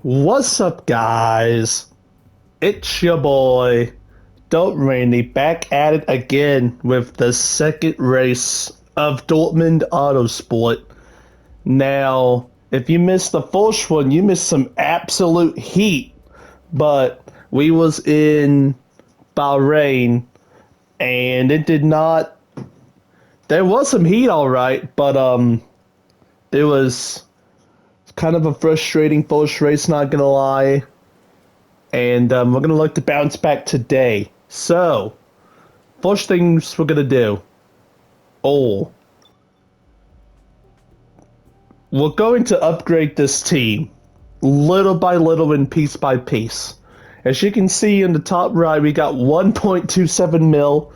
What's up, guys? It's your boy, Dortmund, back at it again with the second race of Dortmund Autosport. Now, if you missed the first one, you missed some absolute heat, but we was in Bahrain, and it did not. There was some heat, all right, but it was kind of a frustrating first race, not gonna lie. And we're gonna look to bounce back today. So, first things we're gonna do. Oh, we're going to upgrade this team little by little and piece by piece. As you can see in the top right, we got 1.27 mil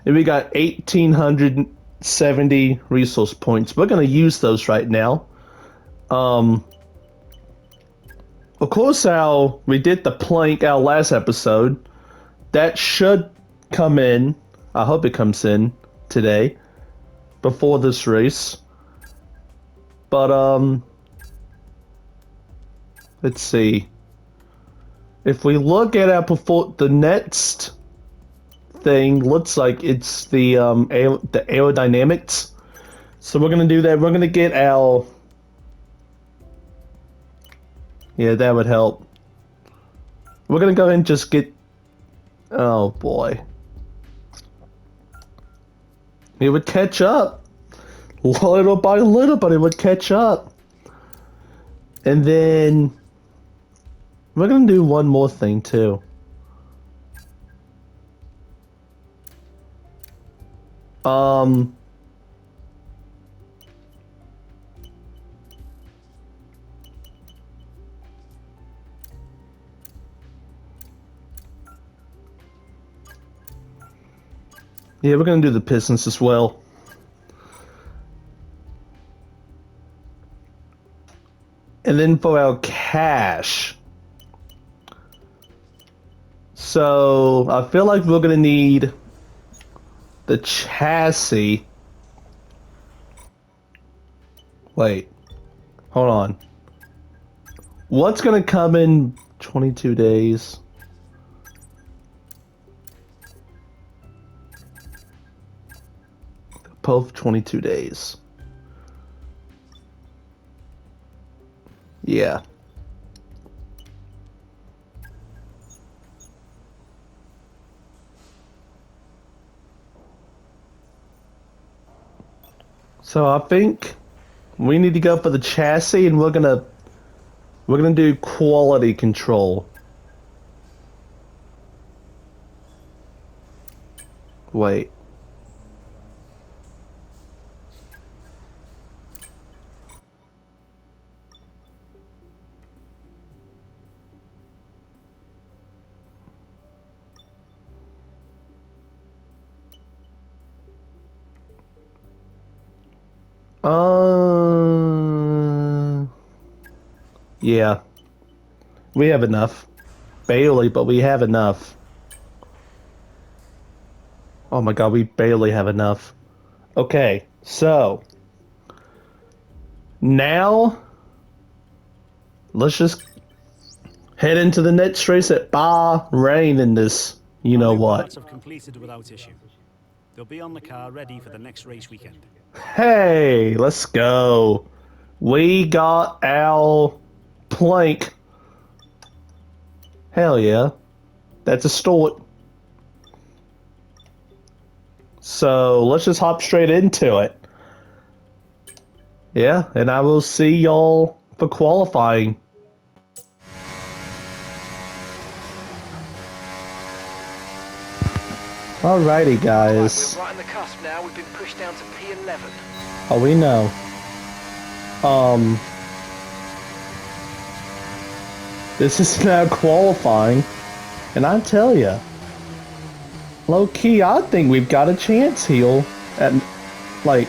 and we got 1,870 resource points. We're gonna use those right now. Of course, how we did the plank our last episode. That should come in. I hope it comes in today before this race. But let's see. If we look at our the next thing, looks like it's the aerodynamics. So we're gonna do that. We're gonna get our. Yeah, that would help. We're gonna go ahead and just get. Oh boy. It would catch up. Little by little, but it would catch up. And then. We're gonna do one more thing too. Yeah, we're gonna do the Pistons as well. And then for our cash. So, I feel like we're gonna need the chassis. Wait. Hold on. What's gonna come in 22 days? Both 22 days. Yeah. So I think we need to go for the chassis, and we're gonna do quality control. Wait. Yeah. We have enough. Barely, but we have enough. Oh my god, we barely have enough. Okay, so. Now. Let's just head into the next race at Bahrain in this, you know what. Have completed without issue. They'll be on the car ready for the next race weekend. Hey, let's go. We got our plank. Hell yeah. That's a start. So let's just hop straight into it. Yeah, and I will see y'all for qualifying. Alrighty, guys. Right, we're right on the cusp now. We've been pushed down to P11. Oh, we know. This is now qualifying, and I tell ya, low key, I think we've got a chance here. And like,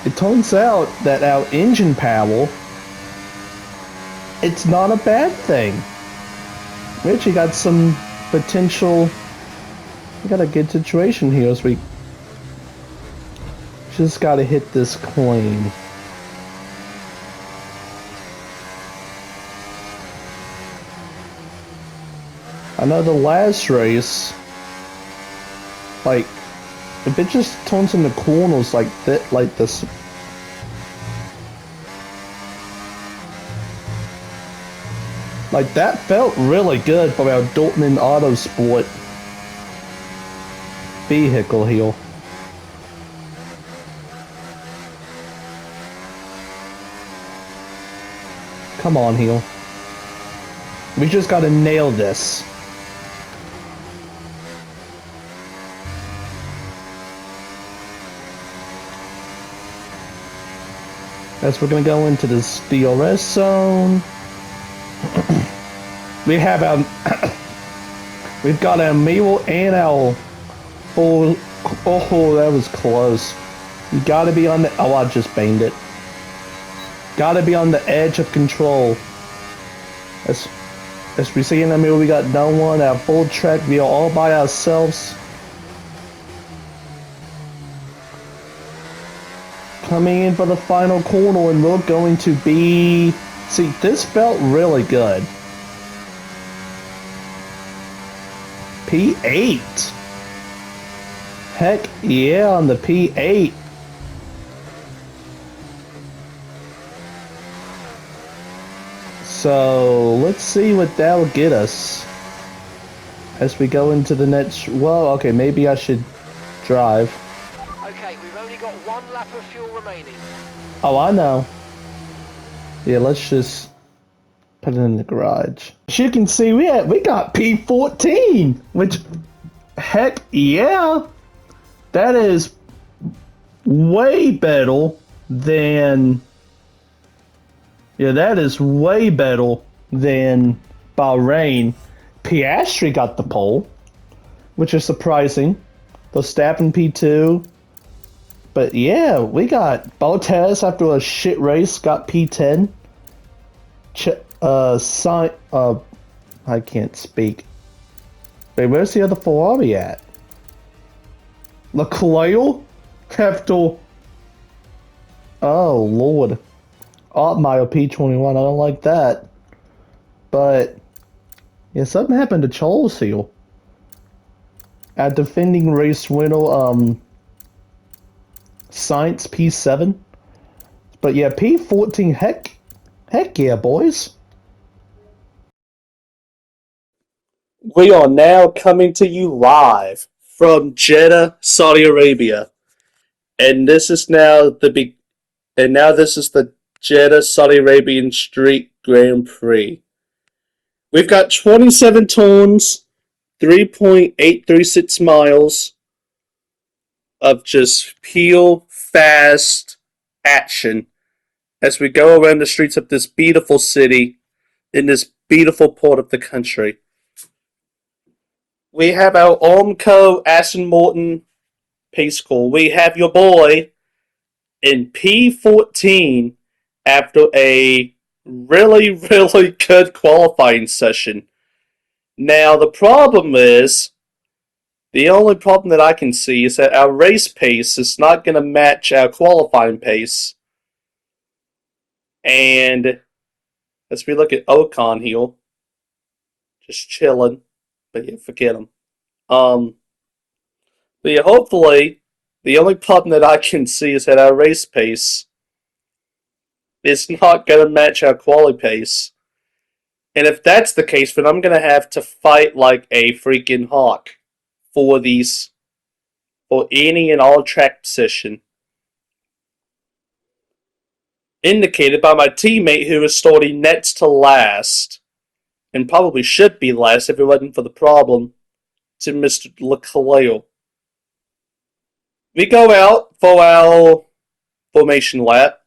it turns out that our engine power, it's not a bad thing. We actually got some potential. We got a good situation here as we just gotta hit this clean. I know the last race, like, if it just turns into corners like that, like this. Like, that felt really good for our Dortmund Autosport vehicle here. Come on, heel. We just gotta nail this. As we're gonna go into this DRS zone. We have our we've got our Mule and our full. Oh, that was close. You gotta be on the. Oh, I just banged it. Gotta be on the edge of control. As we see in the mirror, we got no one. Our full track, we are all by ourselves. Coming in for the final corner, and we're going to be. See, this felt really good. P8. Heck yeah, on the P8. So let's see what that'll get us as we go into the next. Well, okay, maybe I should drive. Okay, we've only got 1 lap of fuel remaining. Oh, I know. Yeah, let's just put it in the garage. As you can see, we got P14, which, heck yeah, that is way better than. Yeah, that is way better than Bahrain. Piastri got the pole, which is surprising. Verstappen P2. But yeah, we got Bottas after a shit race got P10. I can't speak. Wait, where's the other Ferrari at? Leclerc after. Oh Lord. Otmaier P21, I don't like that. But yeah, something happened to Charles here. Our defending race winner, Sainz P7. But yeah, P14, heck yeah, boys. We are now coming to you live from Jeddah, Saudi Arabia. And this is now the Jeddah Saudi Arabian Street Grand Prix. We've got 27 turns, 3.836 miles of just pure, fast action as we go around the streets of this beautiful city in this beautiful part of the country. We have our Armco Aston Martin pace car. We have your boy in P14 after a really, really good qualifying session. Now, the only problem that I can see is that our race pace is not going to match our qualifying pace. And as we look at Ocon here, just chilling, but yeah, forget him. But yeah, hopefully, the only problem that I can see is that our race pace is not going to match our quali pace. And if that's the case, then I'm going to have to fight like a freaking hawk for any and all track position. Indicated by my teammate who is starting next to last, and probably should be last if it wasn't for the problem, to Mr. Leclerc. We go out for our formation lap.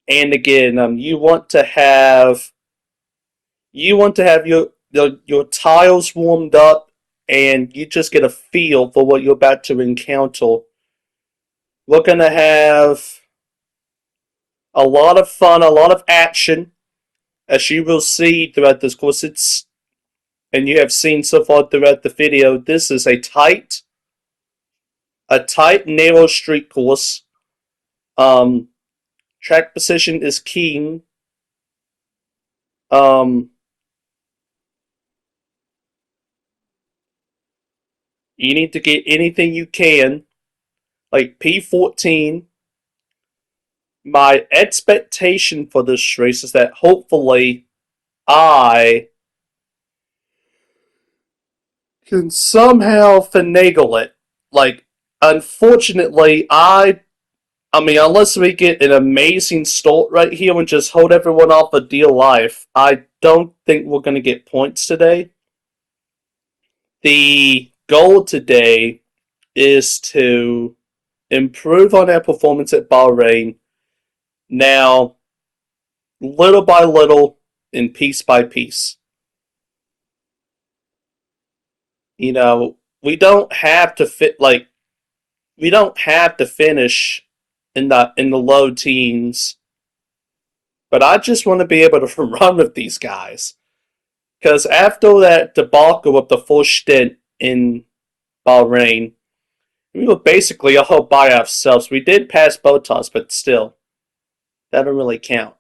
And again, you want to have your tires warmed up, and you just get a feel for what you're about to encounter. We're gonna have a lot of fun, a lot of action, as you will see throughout this course. And you have seen so far throughout the video. This is a tight, narrow street course. Track position is keen. You need to get anything you can. Like P14. My expectation for this race is that hopefully I can somehow finagle it. Like, unfortunately, I mean, unless we get an amazing start right here and just hold everyone off a deal life, I don't think we're going to get points today. The goal today is to improve on our performance at Bahrain. Now, little by little and piece by piece. You know, we don't have to finish in the low teens, but I just want to be able to run with these guys. Because after that debacle of the full stint in Bahrain, we were basically all by ourselves. We did pass Bottas, but still, that don't really count.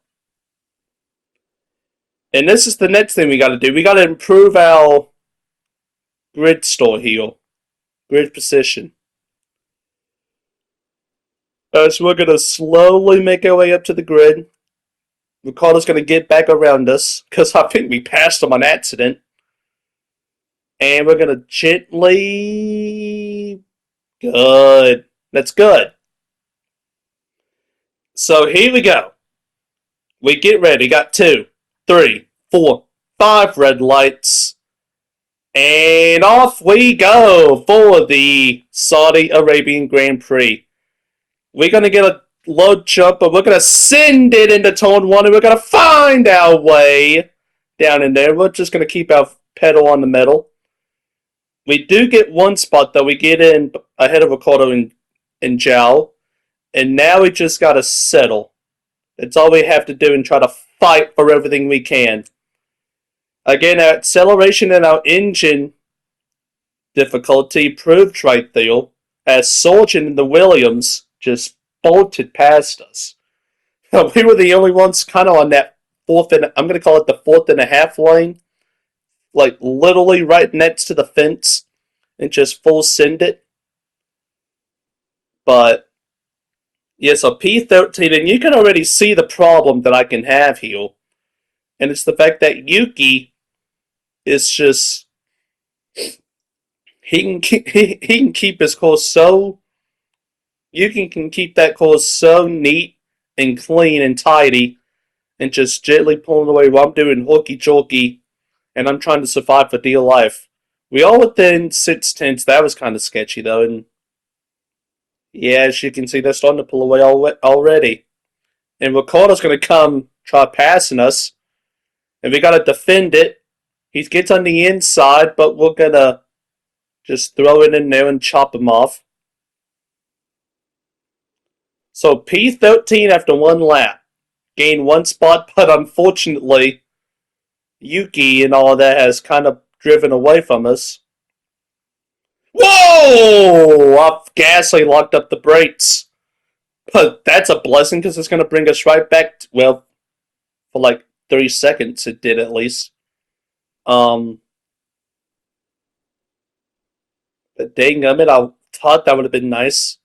And this is the next thing we got to do. We got to improve our grid store here, grid position. So we're going to slowly make our way up to the grid. Ricardo's going to get back around us, because I think we passed him on accident. And we're going to gently... Good. That's good. So here we go. We get ready. Got 2, 3, 4, 5 red lights. And off we go for the Saudi Arabian Grand Prix. We're going to get a low jump, but we're going to send it into turn 1, and we're going to find our way down in there. We're just going to keep our pedal on the metal. We do get one spot, though. We get in ahead of Ricardo and Zhao. And now we just got to settle. That's all we have to do and try to fight for everything we can. Again, our acceleration and our engine difficulty proved right there, as Sargent and the Williams just bolted past us. We were the only ones kind of on that I'm going to call it the 4.5 lane. Like, literally right next to the fence. And just full send it. But, yeah, so P13, and you can already see the problem that I can have here. And it's the fact that Yuki is just... He can keep his course so... Yuki can keep that course so neat and clean and tidy, and just gently pulling away while I'm doing hokey-jokey, and I'm trying to survive for dear life. We all within 6/10. That was kind of sketchy, though, and yeah, as you can see, they're starting to pull away already. And Ricardo's going to come try passing us, and we got to defend it. He gets on the inside, but we're going to just throw it in there and chop him off. So P13 after one lap. Gained one spot, but unfortunately, Yuki and all of that has kind of driven away from us. Whoa! I've Gasly locked up the brakes. But that's a blessing, because it's going to bring us right back to, well, for like 3 seconds it did at least. But dang it, I thought that would have been nice.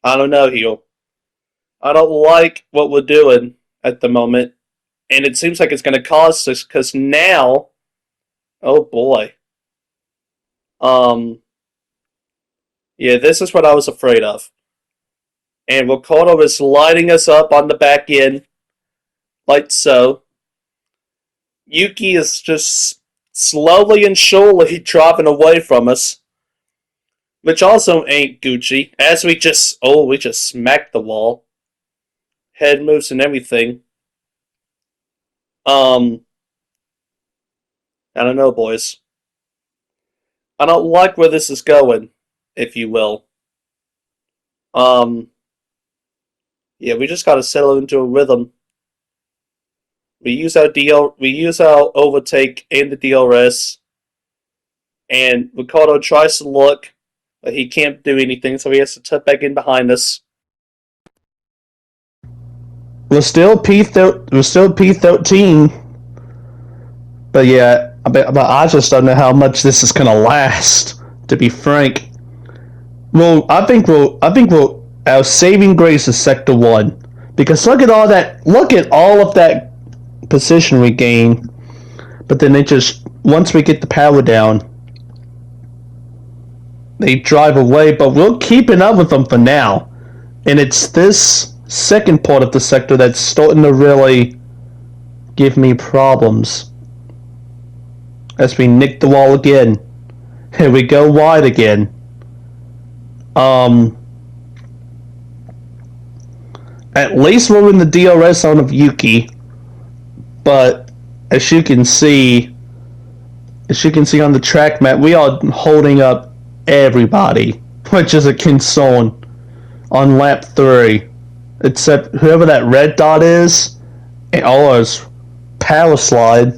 I don't know, Heel. I don't like what we're doing at the moment. And it seems like it's going to cost us, because now... Oh, boy. Yeah, this is what I was afraid of. And Ricardo is lighting us up on the back end. Like so. Yuki is just slowly and surely driving away from us. Which also ain't Gucci. As we just smacked the wall. Head moves and everything. I don't know, boys. I don't like where this is going, if you will. Yeah, we just gotta settle into a rhythm. We use our overtake and the DRS. And Ricardo tries to look, but he can't do anything, so he has to tuck back in behind us. We're still P13. But yeah, But I just don't know how much this is gonna last. To be frank, I think our saving grace is Sector 1, because look at all of that position we gain. But then once we get the power down, they drive away. But we're keeping up with them for now, and it's this second part of the sector that's starting to really give me problems. As we nick the wall again. Here we go wide again. At least we're in the DRS zone of Yuki. But as you can see on the track map, we are holding up everybody, which is a concern on lap 3. Except whoever that red dot is, and ours power slide.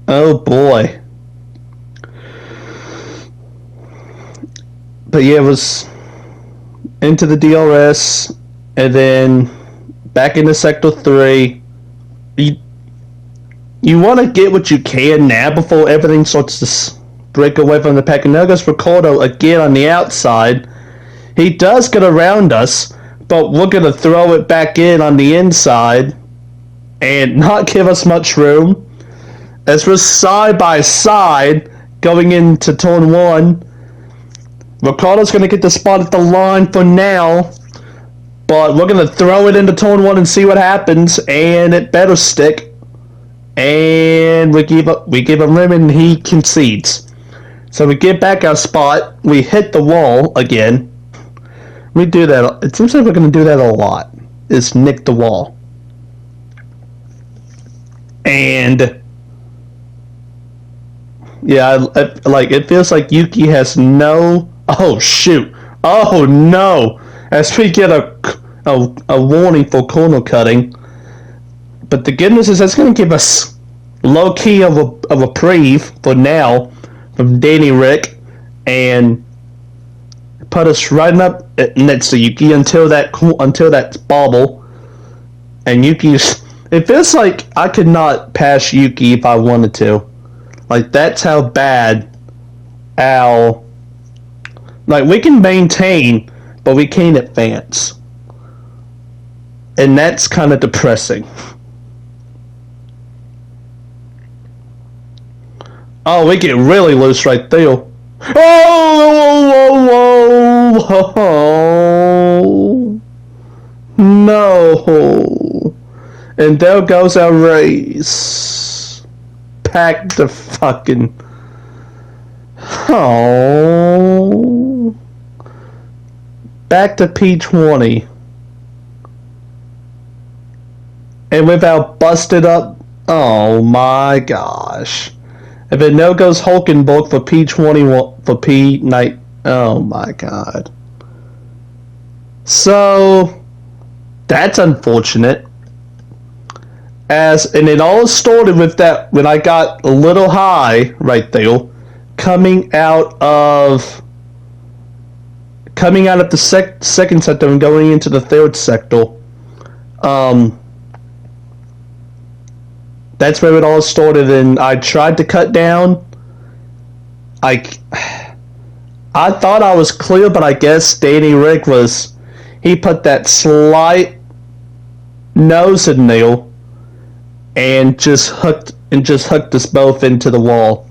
Oh boy. But yeah, it was into the DRS, and then back into Sector 3. You want to get what you can now before everything starts to break away from the pack. And now goes Ricardo again on the outside. He does get around us, but we're going to throw it back in on the inside and not give us much room. As we're side by side going into turn 1. Ricardo's going to get the spot at the line for now, but we're going to throw it into turn 1 and see what happens, and it better stick. And we give him room, and he concedes. So we get back our spot, we hit the wall again. We do that, it seems like we're going to do that a lot, is nick the wall. And yeah, it feels like Yuki has no... Oh shoot! Oh no! As we get a warning for corner cutting, but the good news is that's going to give us low key of a reprieve for now from Danny Rick, and put us right up next to Yuki until that bobble. And Yuki's... It feels like I could not pass Yuki if I wanted to. Like, that's how bad our... Like, we can maintain, but we can't advance. And that's kind of depressing. Oh, we get really loose right there. Oh, no. And there goes our race. Pack the fucking... Oh. Back to P20. And with our busted up... Oh my gosh. And then there goes Hulkenberg for P21 for P9. Oh my god. So that's unfortunate. And it all started with that when I got a little high right there, coming out of the second sector and going into the third sector. That's where it all started, and I tried to cut down. I thought I was clear, but I guess Danny Rick he put that slight nose in there and just hooked us both into the wall.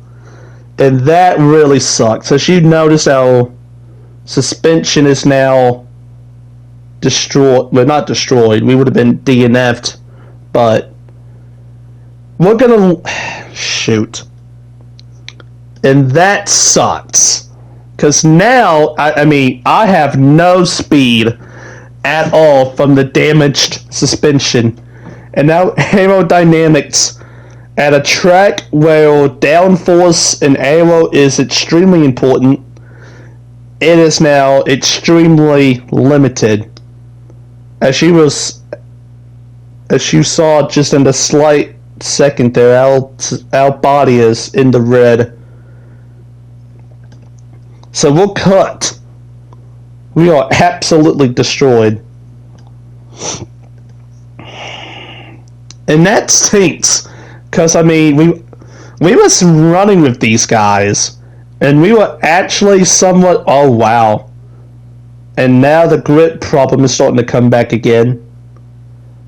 And that really sucks. As you notice, our suspension is now destroyed. Well, not destroyed. We would have been DNF'd, but we're gonna... Shoot. And that sucks. Because now, I have no speed at all from the damaged suspension. And now aerodynamics at a track where downforce and aero is extremely important, it is now extremely limited. As you saw just in the slight second there, our body is in the red. So we'll cut. We are absolutely destroyed. And that stinks. Because, I mean, we was running with these guys, and we were actually somewhat, oh wow. And now the grip problem is starting to come back again,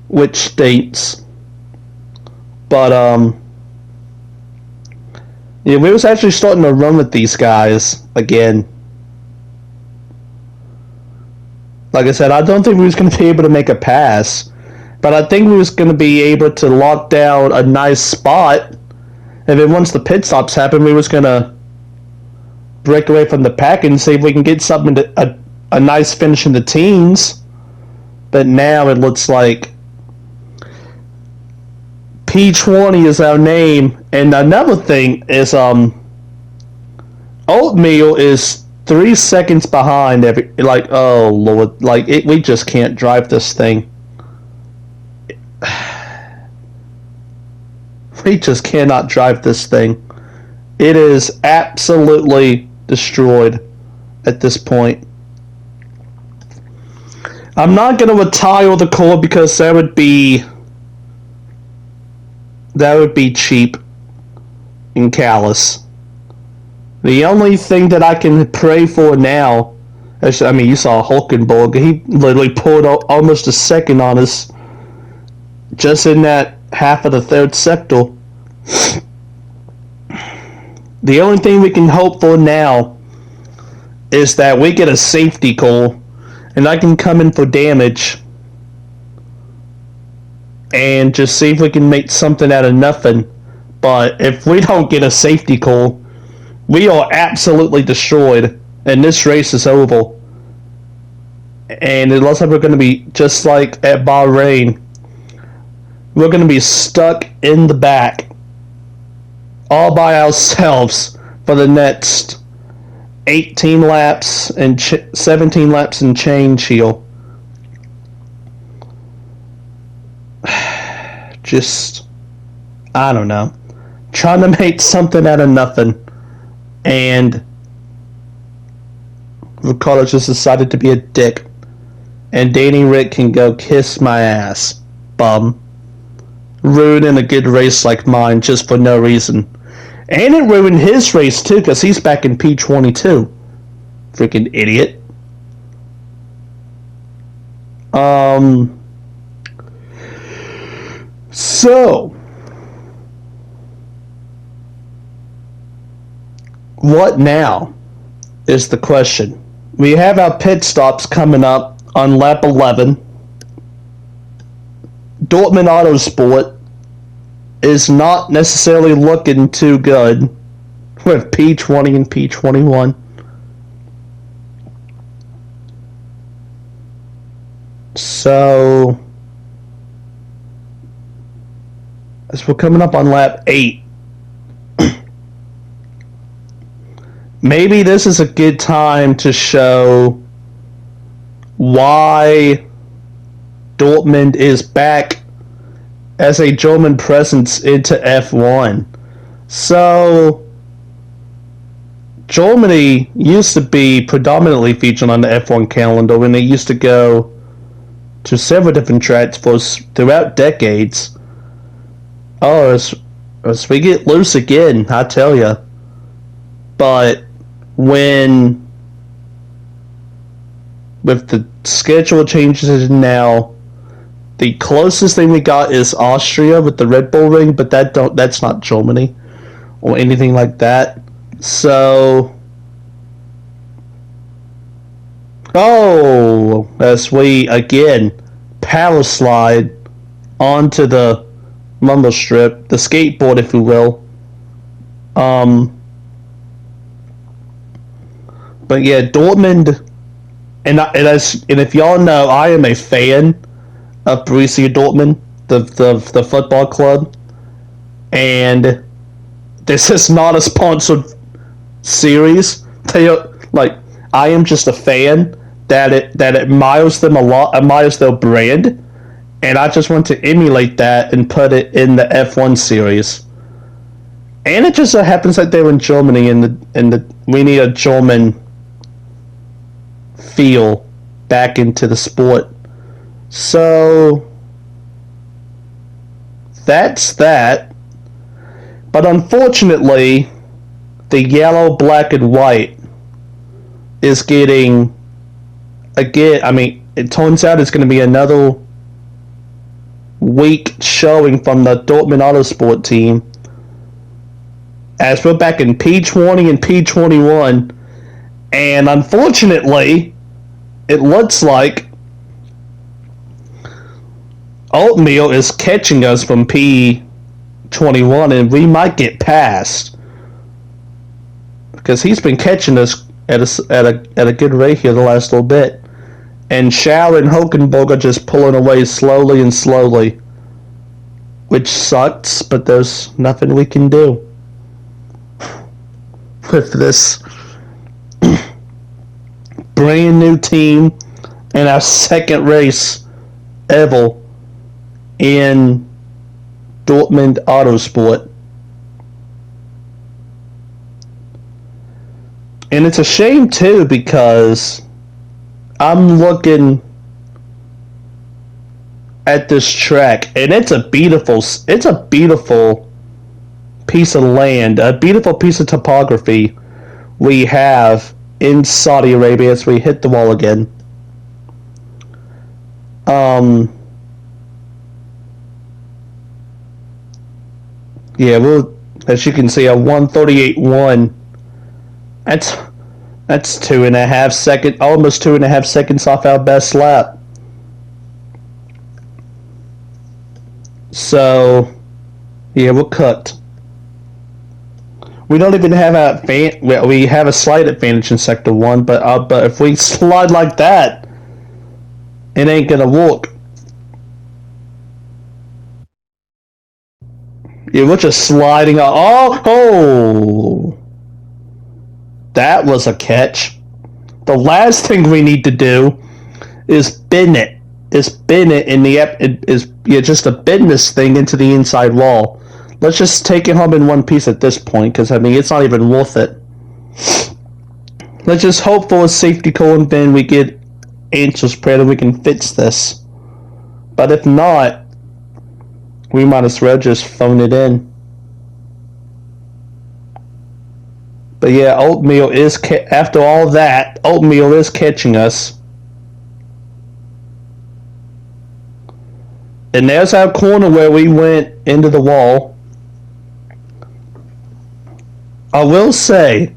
which stinks. But, yeah, we was actually starting to run with these guys again. Like I said, I don't think we was going to be able to make a pass, but I think we was going to be able to lock down a nice spot, and then once the pit stops happen, we was going to break away from the pack and see if we can get something to a nice finish in the teens. But now it looks like P20 is our name, and another thing is Oatmeal is 3 seconds behind every, like, oh lord, like we just can't drive this thing. We just cannot drive this thing. It is absolutely destroyed at this point. I'm not going to retire the core because that would be cheap and callous. The only thing that I can pray for now, I mean, you saw Hulkenberg. He literally pulled almost a second on us just in that half of the third sector. The only thing we can hope for now is that we get a safety call and I can come in for damage and just see if we can make something out of nothing. But if we don't get a safety call, we are absolutely destroyed, and this race is over. And it looks like we're going to be, just like at Bahrain, we're going to be stuck in the back all by ourselves for the next 18 laps and 17 laps and change here. Just, I don't know. Trying to make something out of nothing. And Ricardo just decided to be a dick. And Danny Rick can go kiss my ass, bum. Ruining a good race like mine just for no reason. And it ruined his race too, because he's back in P22. Freaking idiot. So, what now is the question. We have our pit stops coming up on lap 11. Dortmund Autosport is not necessarily looking too good with P20 and P21. So, as we're coming up on lap 8, maybe this is a good time to show why Dortmund is back as a German presence into F1. So, Germany used to be predominantly featured on the F1 calendar when they used to go to several different tracks throughout decades. Oh, as we get loose again, I tell ya. But with the schedule changes now, the closest thing we got is Austria with the Red Bull Ring, but that's not Germany or anything like that. So, as we again power slide onto the rumble strip, the skateboard, if you will. But yeah, Dortmund, and if y'all know, I am a fan of Borussia Dortmund, the football club, and this is not a sponsored series. I am just a fan that admires them a lot, admires their brand, and I just want to emulate that and put it in the F1 series. And it just so happens that they're in Germany, and we need a German feel back into the sport. So that's that. But unfortunately, the yellow, black, and white is getting, again, I mean, it turns out it's going to be another weak showing from the Dortmund Autosport team. As we're back in P20 and P21, and unfortunately, it looks like Oatmeal is catching us from P21, and we might get past, because he's been catching us at a good rate here the last little bit. And Schauer and Hulkenberg are just pulling away slowly and slowly, which sucks, but there's nothing we can do with this brand new team and our second race ever in Dortmund Autosport. And it's a shame too, because I'm looking at this track, and it's a beautiful piece of land, a beautiful piece of topography we have in Saudi Arabia as we hit the wall again. Yeah, well, as you can see, a 138.1. That's 2.5 seconds, almost 2.5 seconds off our best lap. So, yeah, we're cooked. We don't even have we have a slight advantage in Sector 1, but if we slide like that, it ain't gonna work. Yeah, we're just sliding. Oh! That was a catch. The last thing we need to do is bend it. Just to bend this thing into the inside wall. Let's just take it home in one piece at this point, because I mean it's not even worth it. Let's just hope for a safety car and then we get angel spread and we can fix this. But if not, we might as well just phone it in. But yeah, Oatmeal is after all that, Oatmeal is catching us. And there's our corner where we went into the wall. I will say,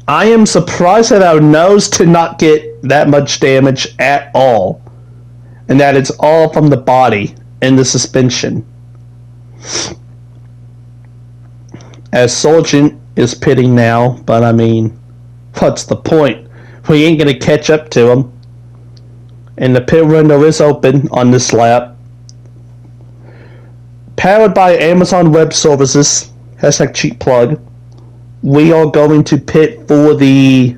I am surprised that our nose did not get that much damage at all. And that it's all from the body and the suspension. As Sargent is pitting now, but I mean, what's the point? We ain't gonna catch up to him. And the pit window is open on this lap. Powered by Amazon Web Services, hashtag cheap plug, we are going to pit for the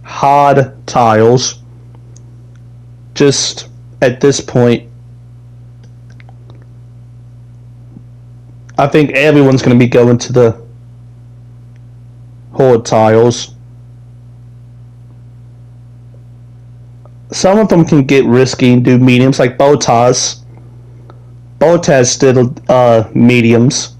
hard tiles. Just at this point, I think everyone's going to be going to the hard tiles. Some of them can get risky and do mediums, like Bottas. Bottas did mediums.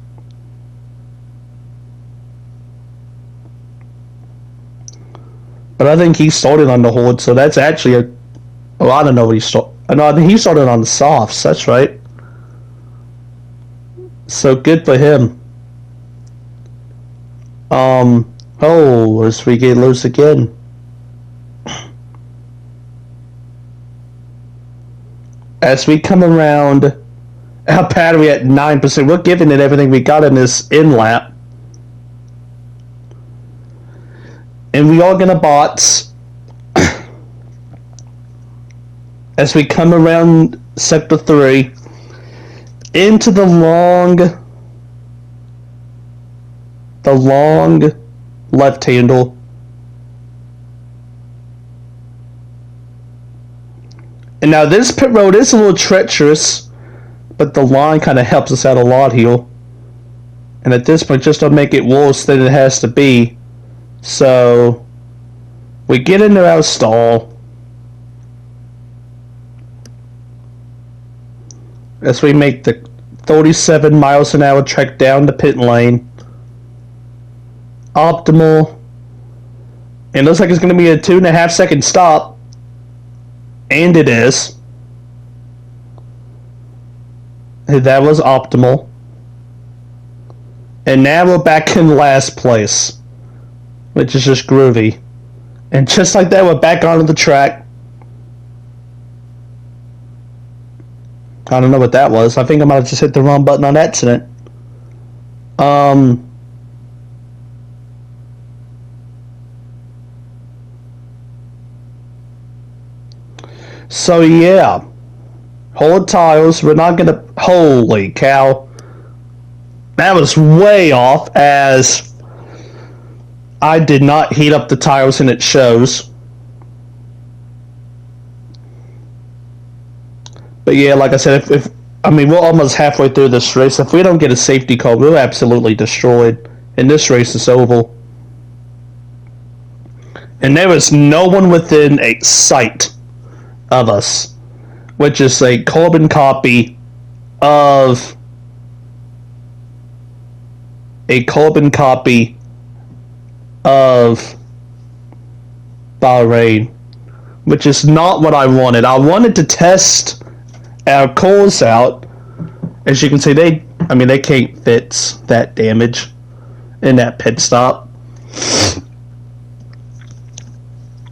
But I think he started on the hard, so that's actually I don't know what he started. No, I think he started on the softs, that's right. So good for him. As we get loose again. As we come around our battery at 9%, we're giving it everything we got in this in lap. And we are gonna bots as we come around sector 3 into the long left handle. And now this pit road is a little treacherous, but the line kind of helps us out a lot here. And at this point, just to make it worse than it has to be, so we get into our stall as we make the 37 miles an hour trek down the pit lane. optimal. It looks like it's going to be a 2.5 second stop. And it is. That was optimal. And now we're back in last place, which is just groovy. And just like that, we're back onto the track. I don't know what that was. I think I might have just hit the wrong button on accident. So yeah. Hold tires. We're not gonna. Holy cow. That was way off, as I did not heat up the tires and it shows. But yeah, like I said, if I mean, we're almost halfway through this race. If we don't get a safety car, we're absolutely destroyed. And this race is over. And there is no one within a sight of us, which is a carbon copy of Bahrain, which is not what I wanted. I wanted to test our cars out. As you can see, they can't fix that damage in that pit stop.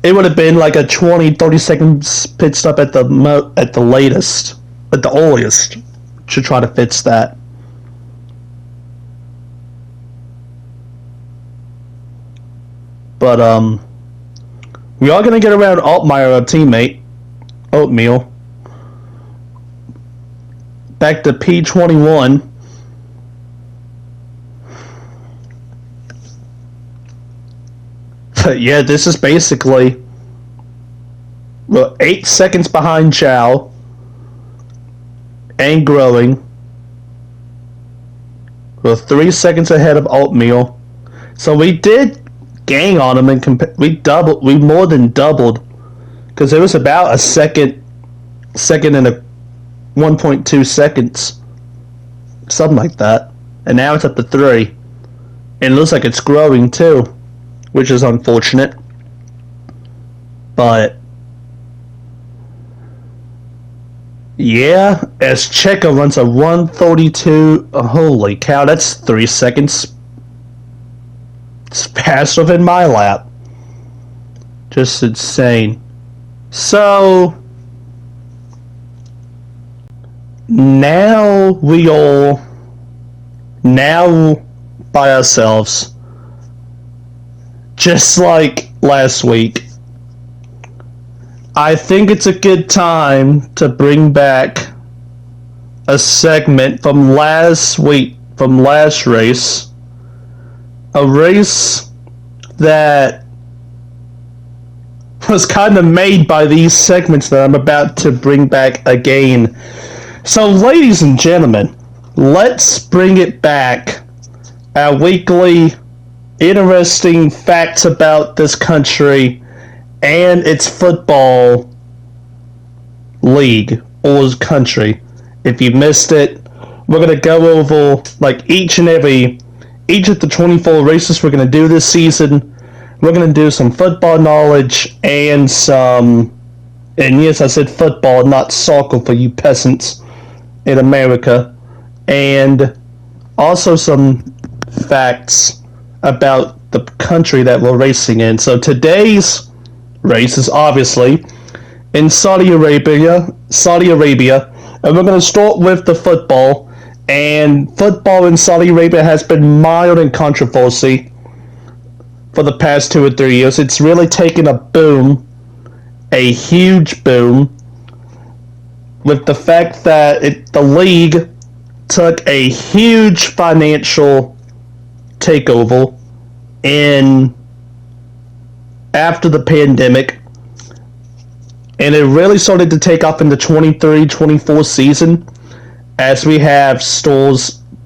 It would have been like a 20-30 seconds pit stop at the latest, at the earliest, to try to fix that. But we are gonna get around Altmaier, our teammate, Oatmeal, back to P21. But yeah, this is basically, we're 8 seconds behind Chow and growing. We're 3 seconds ahead of Oatmeal. So we did gain on him, and we more than doubled, because it was about a second and a 1.2 seconds, something like that. And now it's up to 3, and it looks like it's growing too, which is unfortunate. But yeah, as Checo runs a 132, holy cow, that's 3 seconds. It's faster than my lap. Just insane. So now we are by ourselves. Just like last week. I think it's a good time to bring back a segment from last week, from last race. A race that was kind of made by these segments that I'm about to bring back again. So, ladies and gentlemen, let's bring it back. Our weekly interesting facts about this country and its football league or country. If you missed it, we're going to go over like each of the 24 races we're going to do this season. We're going to do some football knowledge and yes, I said football, not soccer for you peasants in America. And also some facts about the country that we're racing in. So today's race is obviously in Saudi Arabia, and we're going to start with the football. And football in Saudi Arabia has been mired in controversy for the past 2 or 3 years. It's really taken a boom, a huge boom, with the fact that the league took a huge financial takeover after the pandemic, and it really started to take off in the 23-24 season, as we have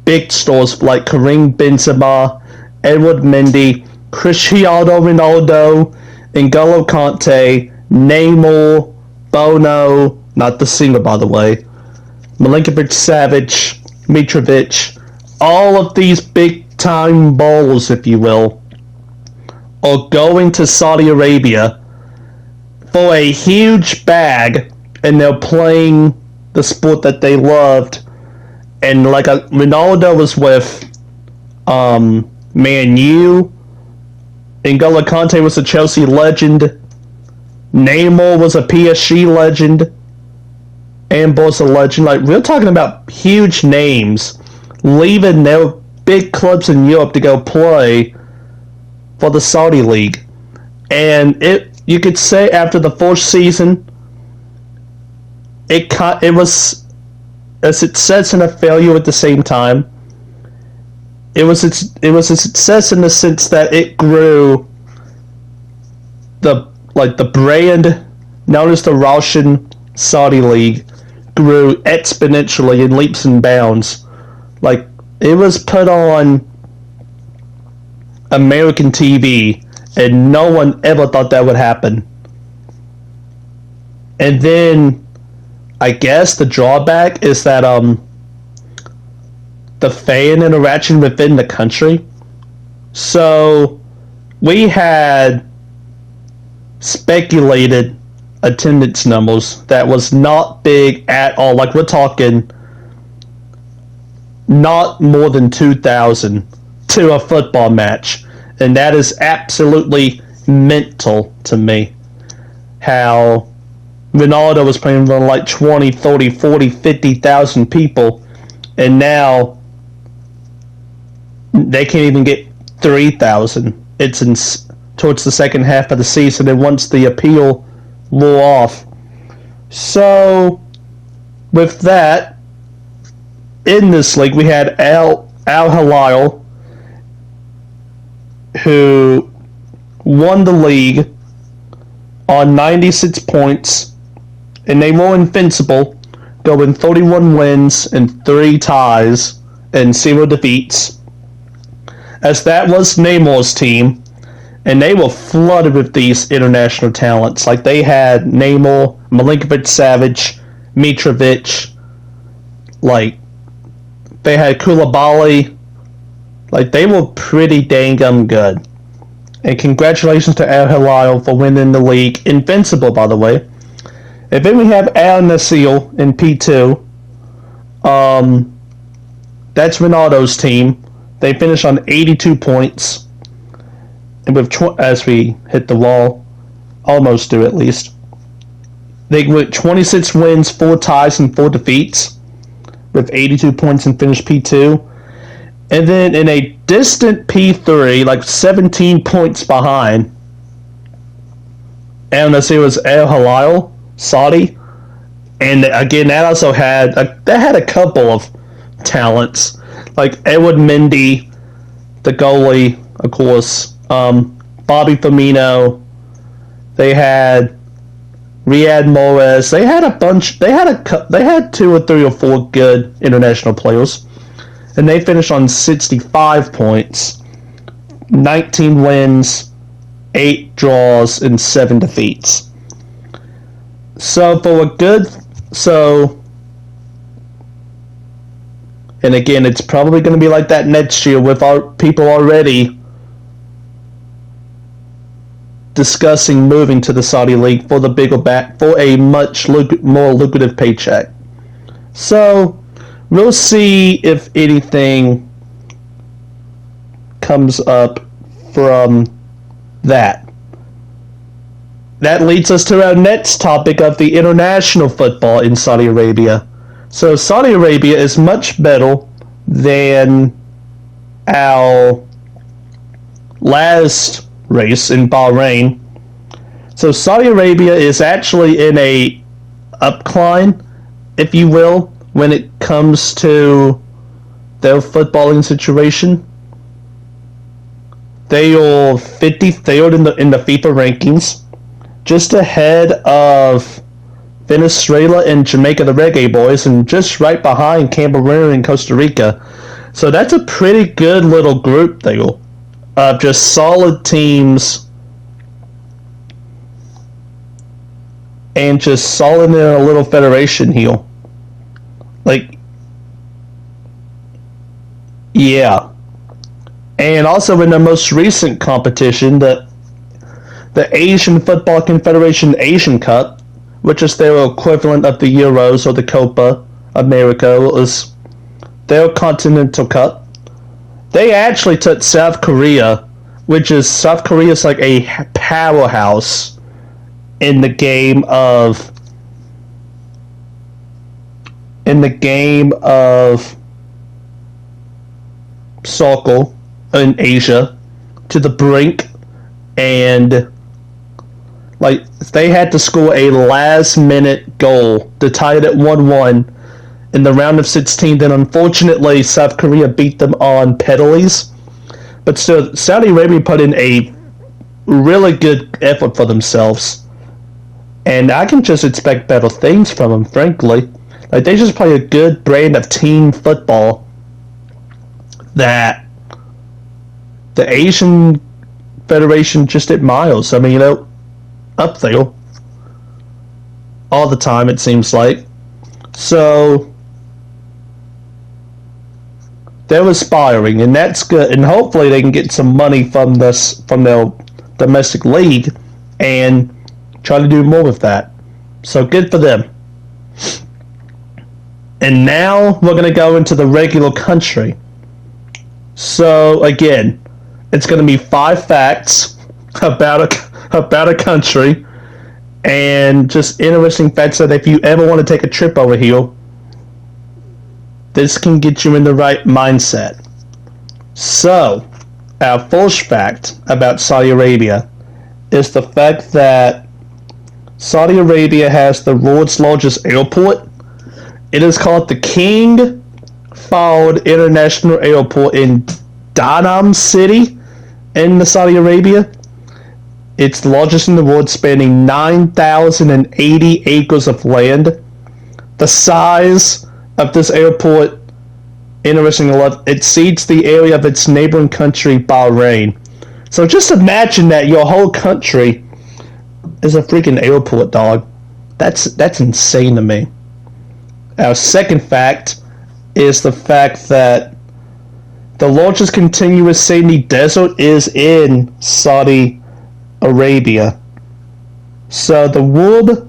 big stars like Karim Benzema, Edward Mendy, Cristiano Ronaldo, N'Golo Kante, Neymar, Bono, not the singer by the way, Milinkovic-Savic, Mitrovic, all of these big time ballers, if you will, or going to Saudi Arabia for a huge bag, and they're playing the sport that they loved. And like Ronaldo was with Man U, N'Golo Kante was a Chelsea legend, Neymar was a PSG legend, and was a legend. Like, we're talking about huge names leaving their big clubs in Europe to go play for the Saudi League. And you could say after the first season, it was a success and a failure at the same time. It was a success in the sense that it grew the brand known as the Russian Saudi League grew exponentially in leaps and bounds. Like, it was put on American TV, and no one ever thought that would happen. And then, I guess the drawback is that the fan interaction within the country. So we had speculated attendance numbers that was not big at all. Like, we're talking not more than 2,000 to a football match. And that is absolutely mental to me. How Ronaldo was playing for like 20, 30, 40, 50,000 people, and now they can't even get 3,000. It's towards the second half of the season, and once the appeal wore off. So, with that, in this league, we had Al Hilal, who won the league on 96 points, and they were invincible, going 31 wins and 3 ties and 0 defeats, as that was Neymar's team, and they were flooded with these international talents. Like, they had Neymar, Milinkovic-Savic, Mitrovic, like, they had Koulibaly. Like, they were pretty dang good. And congratulations to Al Hilal for winning the league. Invincible, by the way. And then we have Al Nassr in P2. That's Ronaldo's team. They finished on 82 points. And with as we hit the wall, almost do at least. They went 26 wins, 4 ties, and 4 defeats, with 82 points and finished P2. And then in a distant P3, like 17 points behind, Al Nassr was Al Hilal, Saudi. And again, that also had a couple of talents, like Edward Mendy, the goalie, of course, Bobby Firmino. They had Riyad Mahrez. They had a bunch. They had 2 or 3 or 4 good international players, and they finished on 65 points, 19 wins, 8 draws, and 7 defeats. So and again, it's probably going to be like that next year with our people already discussing moving to the Saudi League for for a much more lucrative paycheck. So we'll see if anything comes up from that. That leads us to our next topic of the international football in Saudi Arabia. So Saudi Arabia is much better than our last race in Bahrain. So Saudi Arabia is actually in a upcline, if you will, when it comes to their footballing situation. They are 53rd in the FIFA rankings, just ahead of Venezuela and Jamaica, the Reggae Boys, and just right behind Cameroon and Costa Rica. So that's a pretty good little group there of just solid teams and just solid in a little federation here. Like, yeah. And also in the most recent competition, the the Asian Football Confederation Asian Cup, which is their equivalent of the Euros or the Copa America, is their Continental Cup. They actually took South Korea, which is South Korea's like a powerhouse in the game of soccer in Asia, to the brink, and like they had to score a last-minute goal to tie it at 1-1 in the round of 16. Then unfortunately, South Korea beat them on penalties. But still, Saudi Arabia put in a really good effort for themselves, and I can just expect better things from them, frankly. Like, they just play a good brand of team football that the Asian Federation just admires. I mean, up there all the time, it seems like. So they're aspiring, and that's good. And hopefully, they can get some money from their domestic league and try to do more with that. So good for them. And now we're going to go into the regular country. So again, it's going to be 5 facts about a country, and just interesting facts that if you ever want to take a trip over here, this can get you in the right mindset. So, our first fact about Saudi Arabia is the fact that Saudi Arabia has the world's largest airport. It is called the King Fahd International Airport in Danam City in Saudi Arabia. It's the largest in the world, spanning 9,080 acres of land. The size of this airport, interesting enough, exceeds the area of its neighboring country, Bahrain. So just imagine that your whole country is a freaking airport, dog. That's insane to me. Our second fact is the fact that the largest continuous sandy desert is in Saudi Arabia. So the Wub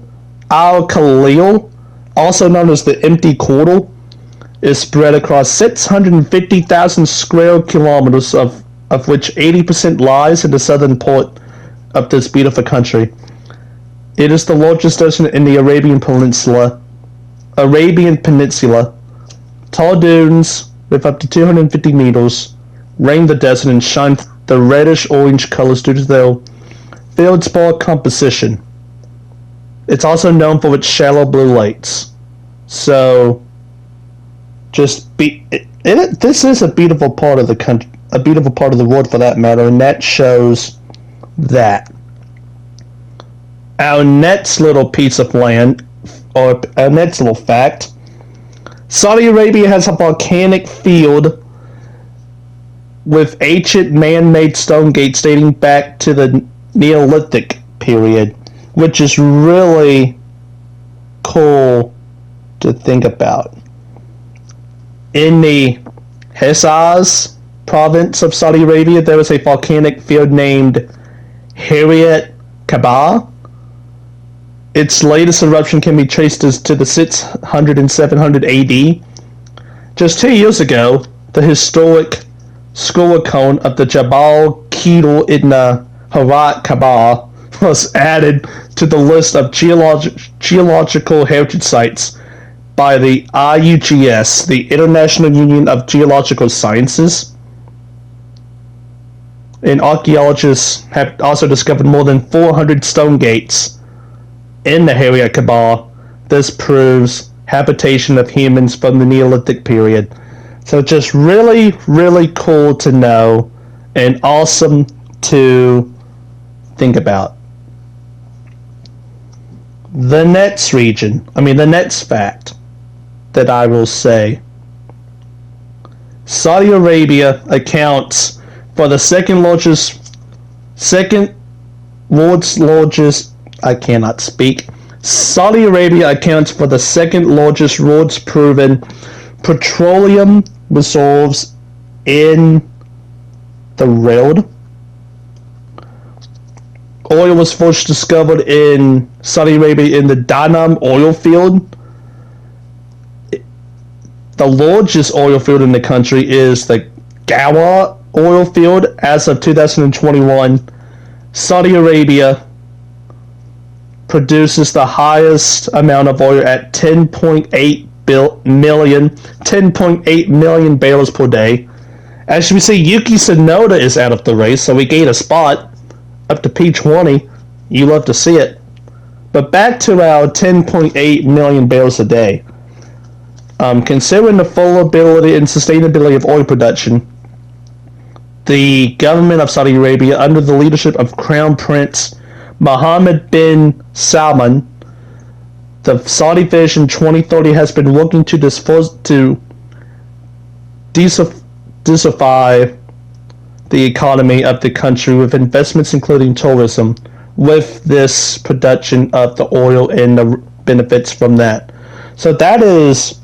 Al Khalil, also known as the Empty Quarter, is spread across 650,000 square kilometers, of which 80% lies in the southern part of this beautiful country. It is the largest desert in the Arabian Peninsula. Tall dunes with up to 250 meters ring the desert and shine the reddish-orange colors due to their feldspar composition. It's also known for its shallow blue lakes. So, this is a beautiful part of the country, a beautiful part of the world for that matter, and that shows that. Our next little piece of land, or our next little fact, Saudi Arabia has a volcanic field with ancient man-made stone gates dating back to the Neolithic period, which is really cool to think about. In the Hejaz province of Saudi Arabia, there was a volcanic field named Harriet Kaaba. Its latest eruption can be traced to the 600 and 700 AD. Just 2 years ago, the historic skull cone of the Jabal Qidr in Harat Kaaba was added to the list of geological heritage sites by the IUGS, the International Union of Geological Sciences. And archaeologists have also discovered more than 400 stone gates in the Harriet Kaaba. This proves habitation of humans from the Neolithic period. So just really, really cool to know and awesome to think about. The next fact that I will say, Saudi Arabia accounts for the Saudi Arabia accounts for the second largest world's proven petroleum reserves in the world. oil was first discovered in Saudi Arabia in the Danam oil field. The largest oil field in the country is the Gawa oil field. As of 2021, Saudi Arabia produces the highest amount of oil at 10.8 million barrels per day. As you see, Yuki Tsunoda is out of the race, so we gained a spot up to P20. You love to see it. But back to our 10.8 million barrels a day. Considering the affordability and sustainability of oil production, the government of Saudi Arabia, under the leadership of Crown Prince Mohammed bin Salman, the Saudi Vision 2030 has been working to diversify the economy of the country with investments including tourism, with this production of the oil and the benefits from that. So that's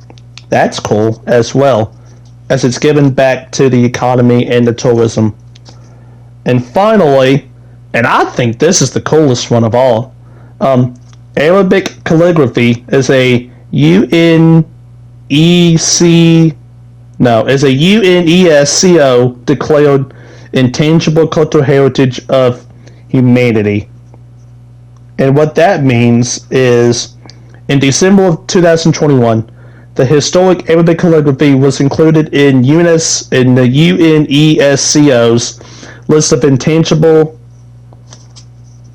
cool as well, as it's given back to the economy and the tourism. And finally, and I think this is the coolest one of all, Arabic calligraphy is a UNESCO declared intangible cultural heritage of humanity. And what that means is, in December of 2021, the historic Arabic calligraphy was included in the UNESCO's list of intangible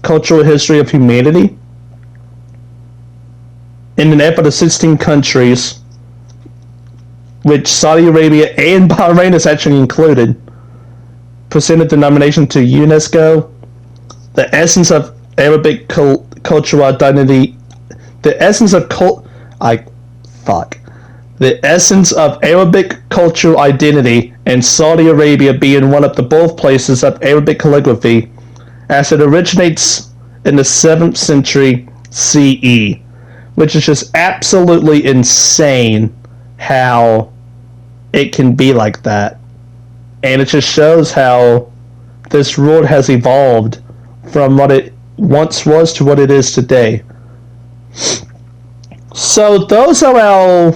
cultural history of humanity. In an effort of 16 countries, which Saudi Arabia and Bahrain is actually included, presented the nomination to UNESCO. The essence of Arabic cultural identity, the essence of Arabic cultural identity, and Saudi Arabia being one of the birthplaces of Arabic calligraphy, as it originates in the 7th century CE, which is just absolutely insane how it can be like that. And it just shows how this world has evolved from what it once was to what it is today. So those are our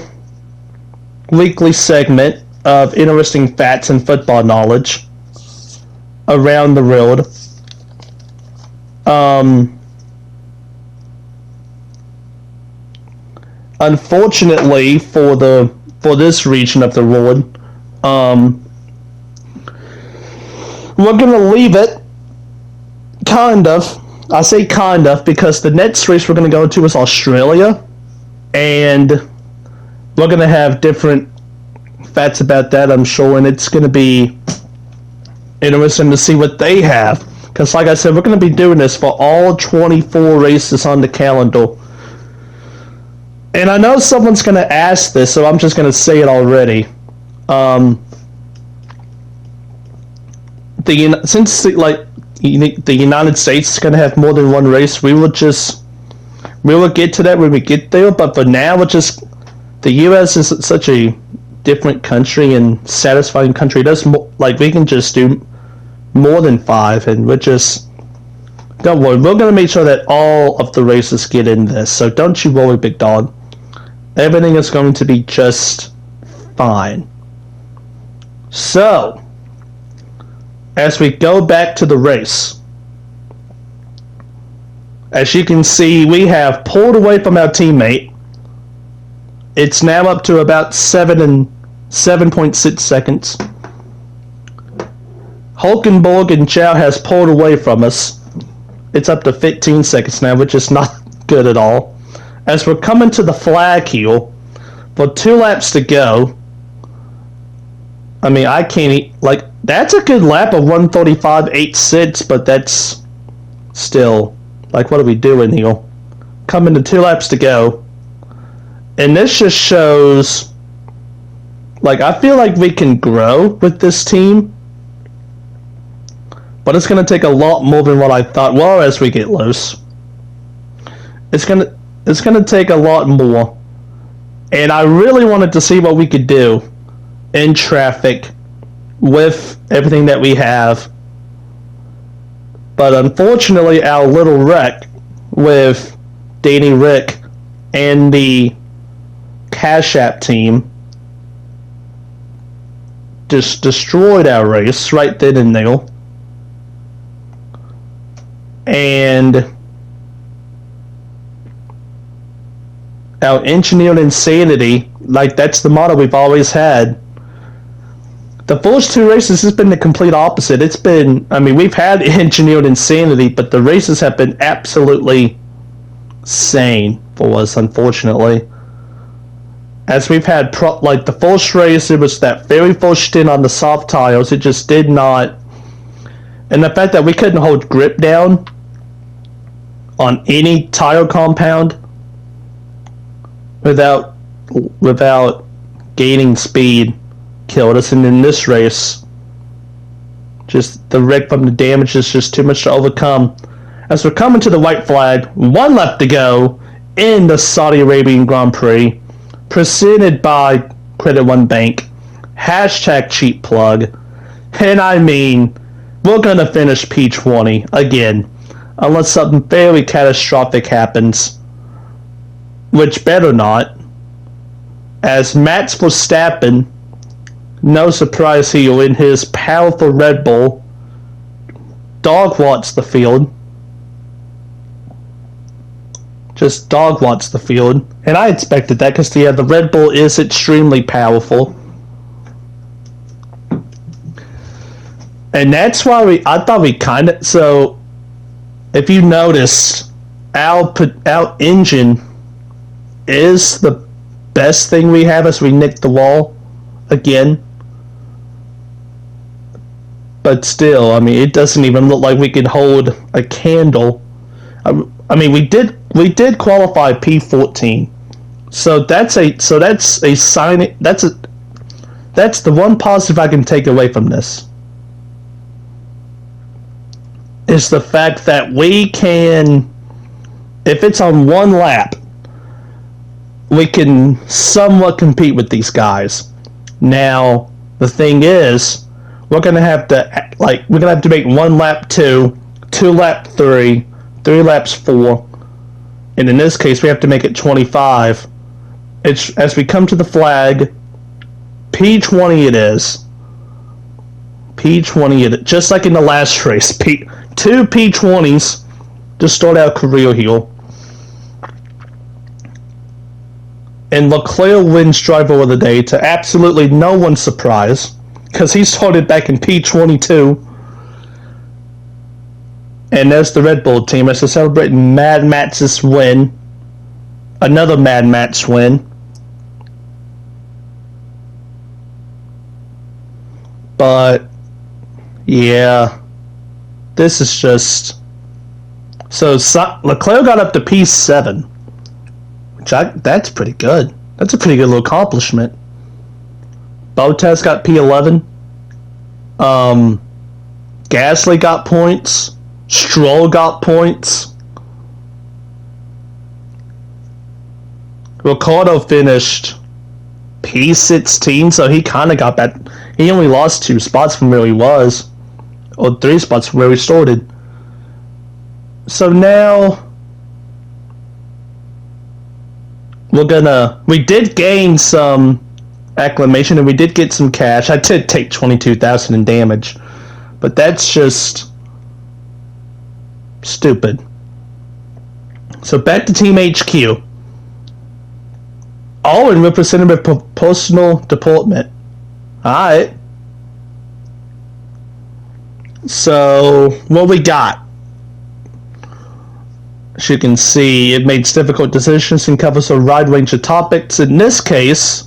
weekly segment of interesting facts and football knowledge around the world. Unfortunately for this region of the world, we're gonna leave it. Kind of. I say kind of because the next race we're gonna go to is Australia, and we're gonna have different facts about that, I'm sure, and it's gonna be interesting to see what they have. Because, like I said, we're gonna be doing this for all 24 races on the calendar. And I know someone's going to ask this, so I'm just going to say it already. Since the United States is going to have more than one race, we will get to that when we get there. But for now, the U.S. is such a different country and satisfying country. We can just do more than 5, and don't worry. We're going to make sure that all of the races get in this. So don't you worry, big dog. Everything is going to be just fine. So, as we go back to the race, as you can see, we have pulled away from our teammate. It's now up to about 7.6 seconds. Hulkenberg and Chow has pulled away from us. It's up to 15 seconds now, which is not good at all. As we're coming to the flag here, for 2 laps to go, I mean, I can't, that's a good lap of 1:35.86, but that's still, what are we doing here? Coming to 2 laps to go. And this just shows, I feel like we can grow with this team, but it's going to take a lot more than what I thought. Well, as we get loose, it's going to take a lot more. And I really wanted to see what we could do in traffic with everything that we have. But unfortunately, our little wreck with Danny Rick and the Cash App team just destroyed our race right then and there. And our engineered insanity, like that's the motto we've always had. The first two races has been the complete opposite. It's been, I mean, we've had engineered insanity, but the races have been absolutely sane for us, unfortunately. As we've had, like the first race, it was that very first stint on the soft tires. It just did not, and the fact that we couldn't hold grip down on any tire compound without gaining speed killed us. And in this race, just the wreck from the damage is just too much to overcome. As we're coming to the white flag, one lap to go in the Saudi Arabian Grand Prix, presented by Credit One Bank, hashtag cheap plug, and I mean, we're gonna finish P20 again, unless something very catastrophic happens, which better not, as Max Verstappen, no surprise here, in his powerful Red Bull, dog-walks the field. Just dog-walks the field. And I expected that because, yeah, the Red Bull is extremely powerful. And that's why I thought we kind of, so, if you notice, our engine is the best thing we have as we nick the wall again. But still, I mean, it doesn't even look like we can hold a candle. I mean, we did qualify P14, so that's a sign. That's the one positive I can take away from this, is the fact that we can, if it's on one lap, we can somewhat compete with these guys. Now, the thing is, we're gonna have to make one lap 2, 2 lap 3, 3 laps 4, and in this case we have to make it 25. It's as we come to the flag, P20 it is. P20 it, just like in the last race. Two P20s to start our career here. And Leclerc wins driver of the day to absolutely no one's surprise, because he started back in P22. And there's the Red Bull team as they're celebrating Mad Max's win. Another Mad Max win. But, yeah, this is just... So Leclerc got up to P7. That's pretty good. That's a pretty good little accomplishment. Bottas got P11. Gasly got points. Stroll got points. Ricciardo finished P16, so he kind of got that. He only lost 2 spots from where he was, or 3 spots from where he started. So now we did gain some acclamation, and we did get some cash. I did take 22,000 in damage, but that's just stupid. So back to Team HQ. All in representative personal deportment. Alright. So what we got? As you can see, it makes difficult decisions and covers a wide range of topics. In this case,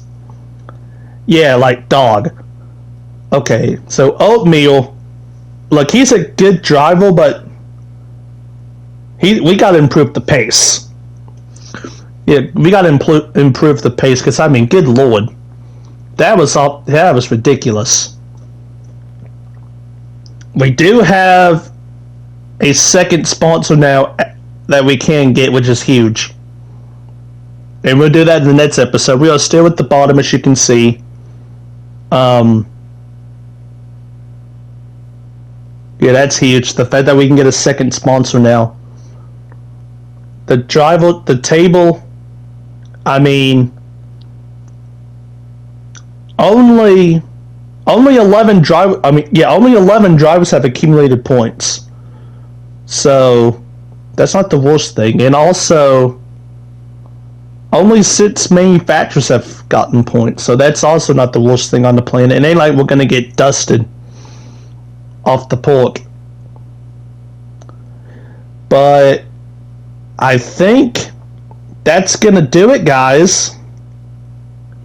yeah, like dog. Okay, so Oatmeal, look, he's a good driver, but we got to improve the pace. Yeah, we got to improve the pace, because, I mean, good lord. That was ridiculous. We do have a second sponsor now that we can get, which is huge. And we'll do that in the next episode. We are still at the bottom, as you can see. Yeah, that's huge. The fact that we can get a second sponsor now. The table, I mean, only 11 only 11 drivers have accumulated points. So, that's not the worst thing. And also, only 6 manufacturers have gotten points. So that's also not the worst thing on the planet. It ain't like we're going to get dusted off the pork. But I think that's going to do it, guys.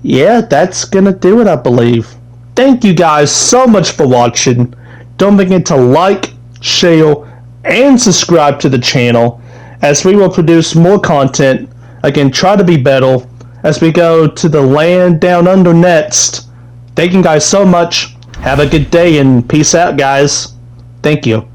Yeah, that's going to do it, I believe. Thank you guys so much for watching. Don't forget to like, share, and subscribe to the channel as we will produce more content. Again, try to be better as we go to the land down under next. Thank you guys so much. Have a good day and peace out, guys. Thank you.